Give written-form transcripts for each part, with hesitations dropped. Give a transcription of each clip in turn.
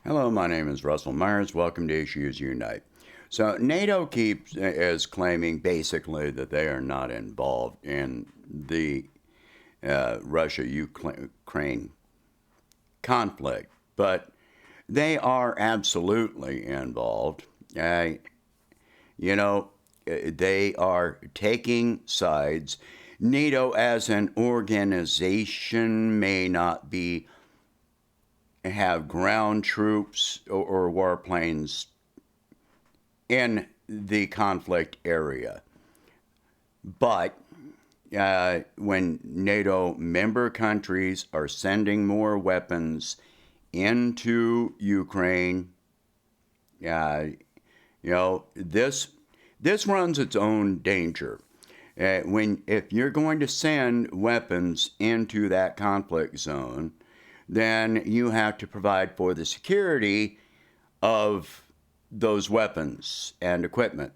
Hello, my name is Russell Myers. Welcome to Issues Unite. So NATO is claiming basically that they are not involved in the Russia-Ukraine conflict, but they are absolutely involved. You know, they are taking sides. NATO as an organization may not have ground troops or warplanes in the conflict area. But when NATO member countries are sending more weapons into Ukraine, this runs its own danger. If you're going to send weapons into that conflict zone, then you have to provide for the security of those weapons and equipment,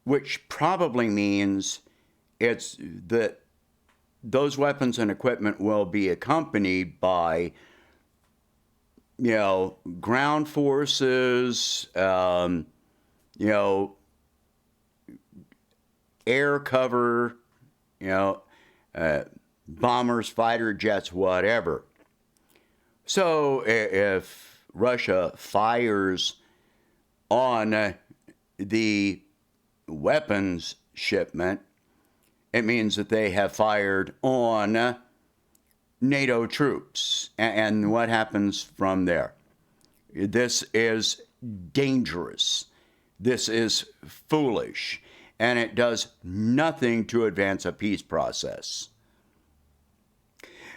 which probably means it's that those weapons and equipment will be accompanied by, ground forces, air cover, bombers, fighter jets, whatever. So if Russia fires on the weapons shipment, it means that they have fired on NATO troops. And what happens from there? This is dangerous. This is foolish. And it does nothing to advance a peace process.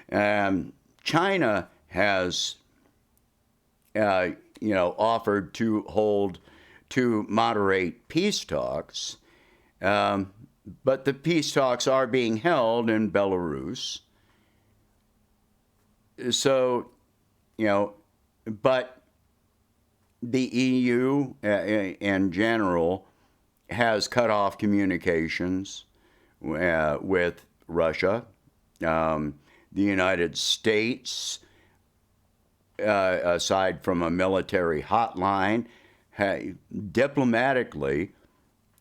China has offered to moderate peace talks, but the peace talks are being held in Belarus. So, but the EU in general has cut off communications with Russia. The United States, aside from a military hotline, diplomatically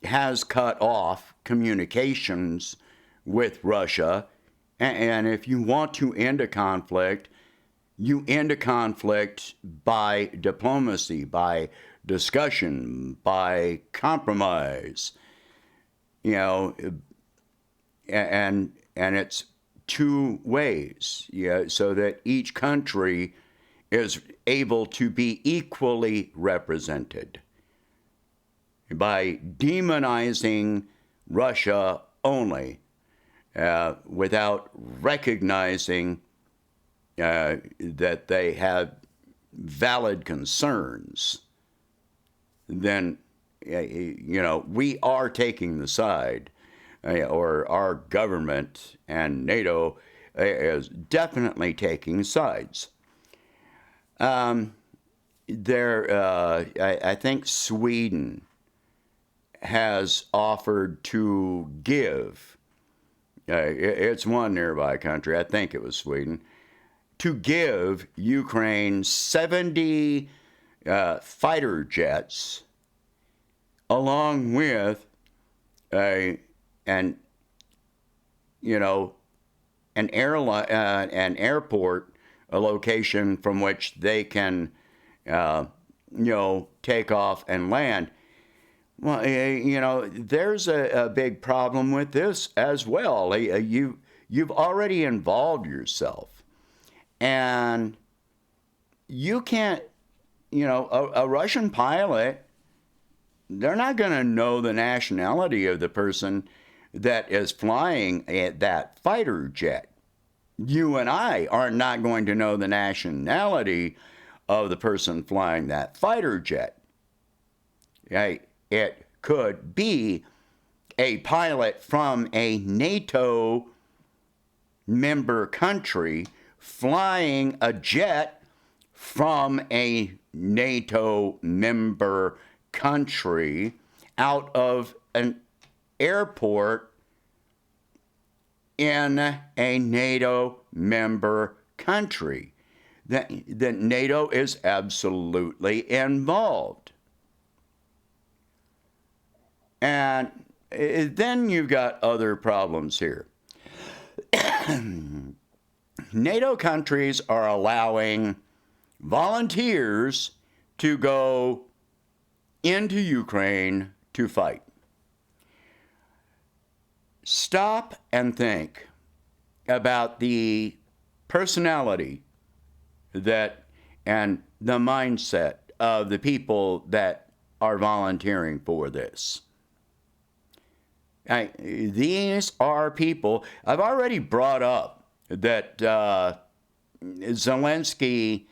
has cut off communications with Russia. And if you want to end a conflict, you end a conflict by diplomacy, by discussion, by compromise. And it's two ways, so that each country is able to be equally represented. By demonizing Russia only, without recognizing that they have valid concerns, then, we are taking the side, or our government and NATO is definitely taking sides. I think Sweden has offered to give, it's one nearby country, I think it was Sweden, to give Ukraine 70 fighter jets, along with an airport, a location from which they can, take off and land. Well, there's a big problem with this as well. You've already involved yourself, and you can't, a Russian pilot, they're not going to know the nationality of the person that is flying that fighter jet. You and I are not going to know the nationality of the person flying that fighter jet. It could be a pilot from a NATO member country flying a jet from a NATO member country out of an airport in a NATO member country. that NATO is absolutely involved. And then you've got other problems here. NATO countries are allowing volunteers to go into Ukraine to fight. Stop and think about the personality that and the mindset of the people that are volunteering for this. These are people, I've already brought up that Zelensky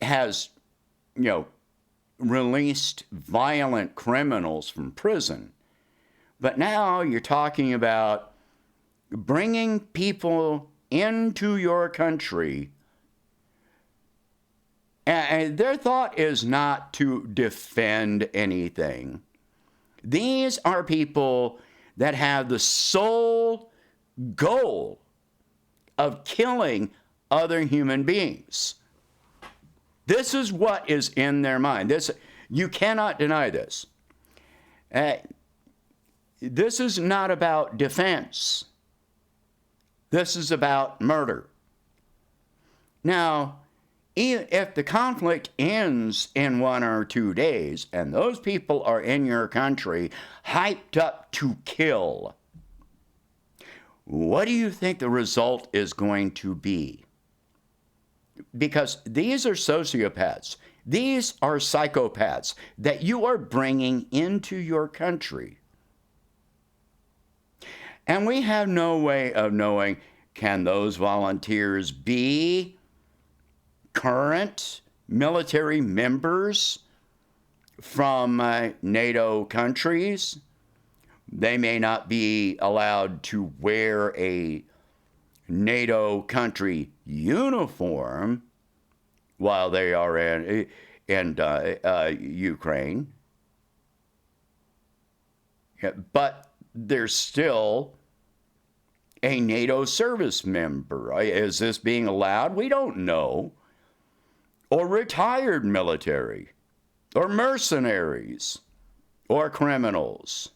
has, released violent criminals from prison. But now you're talking about bringing people into your country, and their thought is not to defend anything. These are people that have the sole goal of killing other human beings. This is what is in their mind. You cannot deny this. This is not about defense. This is about murder. Now, if the conflict ends in 1 or 2 days and those people are in your country hyped up to kill, what do you think the result is going to be? Because these are sociopaths. These are psychopaths that you are bringing into your country. And we have no way of knowing, can those volunteers be current military members from NATO countries? They may not be allowed to wear a NATO country uniform while they are in Ukraine. But they're still a NATO service member. Is this being allowed? We don't know. Or retired military, or mercenaries, or criminals.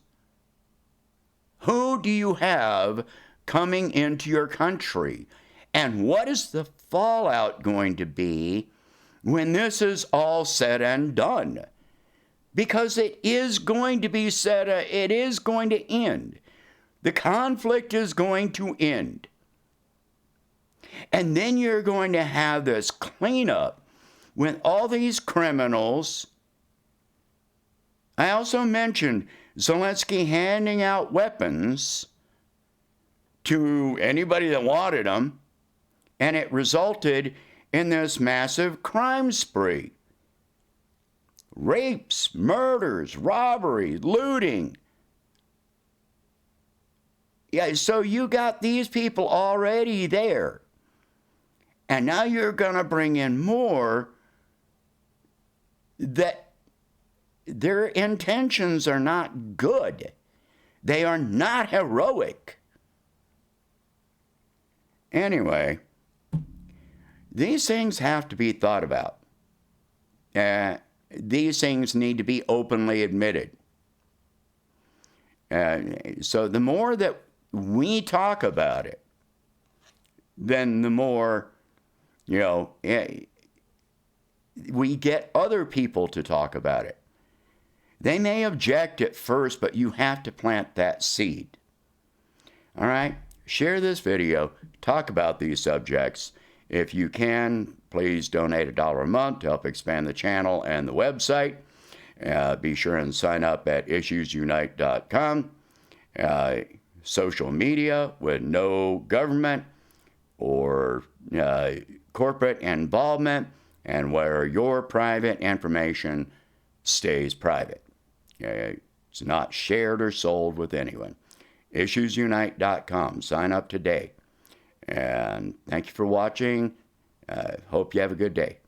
Who do you have coming into your country? And what is the fallout going to be when this is all said and done? Because it is going to be said, it is going to end. The conflict is going to end. And then you're going to have this cleanup with all these criminals. I also mentioned Zelensky handing out weapons to anybody that wanted them, and it resulted in this massive crime spree. Rapes, murders, robberies, looting. Yeah, so you got these people already there. And now you're going to bring in more that their intentions are not good. They are not heroic. Anyway, these things have to be thought about. These things need to be openly admitted. So the more that we talk about it, then the more, we get other people to talk about it. They may object at first, but you have to plant that seed. All right? Share this video. Talk about these subjects. If you can, please donate $1 a month to help expand the channel and the website. Be sure and sign up at issuesunite.com. Social media with no government or corporate involvement, and where your private information stays private. It's not shared or sold with anyone. issuesunite.com. Sign up today. And thank you for watching. Hope you have a good day.